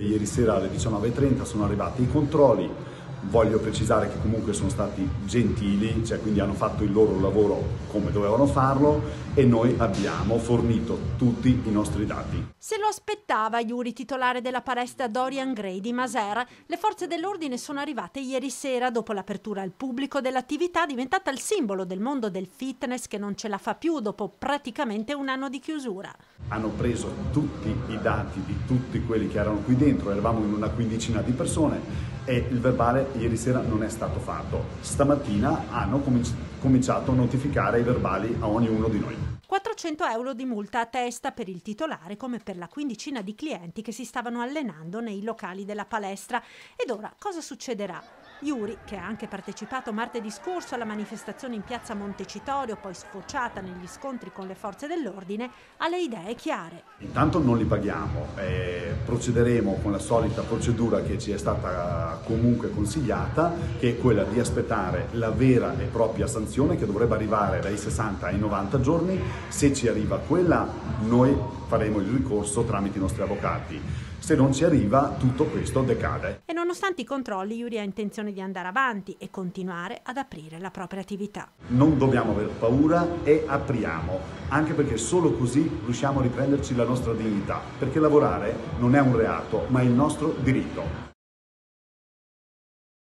Ieri sera alle 19:30 sono arrivati i controlli, voglio precisare che comunque sono stati gentili, cioè quindi hanno fatto il loro lavoro come dovevano farlo e noi abbiamo fornito tutti i nostri dati. Se lo aspettava Yuri, titolare della palestra Dorian Gray di Masera. Le forze dell'ordine sono arrivate ieri sera dopo l'apertura al pubblico dell'attività diventata il simbolo del mondo del fitness che non ce la fa più dopo praticamente un anno di chiusura. Hanno preso tutti i dati di tutti quelli che erano qui dentro, eravamo in una quindicina di persone e il verbale ieri sera non è stato fatto. Stamattina hanno cominciato a notificare i verbali a ognuno di noi. 400 euro di multa a testa per il titolare come per la quindicina di clienti che si stavano allenando nei locali della palestra. Ed ora cosa succederà? Yuri, che ha anche partecipato martedì scorso alla manifestazione in piazza Montecitorio, poi sfociata negli scontri con le forze dell'ordine, ha le idee chiare. Intanto non li paghiamo, procederemo con la solita procedura che ci è stata comunque consigliata, che è quella di aspettare la vera e propria sanzione che dovrebbe arrivare dai 60 ai 90 giorni. Se ci arriva quella, noi faremo il ricorso tramite i nostri avvocati. Se non ci arriva, tutto questo decade. E nonostante i controlli, Yuri ha intenzione di andare avanti e continuare ad aprire la propria attività. Non dobbiamo aver paura e apriamo, anche perché solo così riusciamo a riprenderci la nostra dignità, perché lavorare non è un reato, ma è il nostro diritto.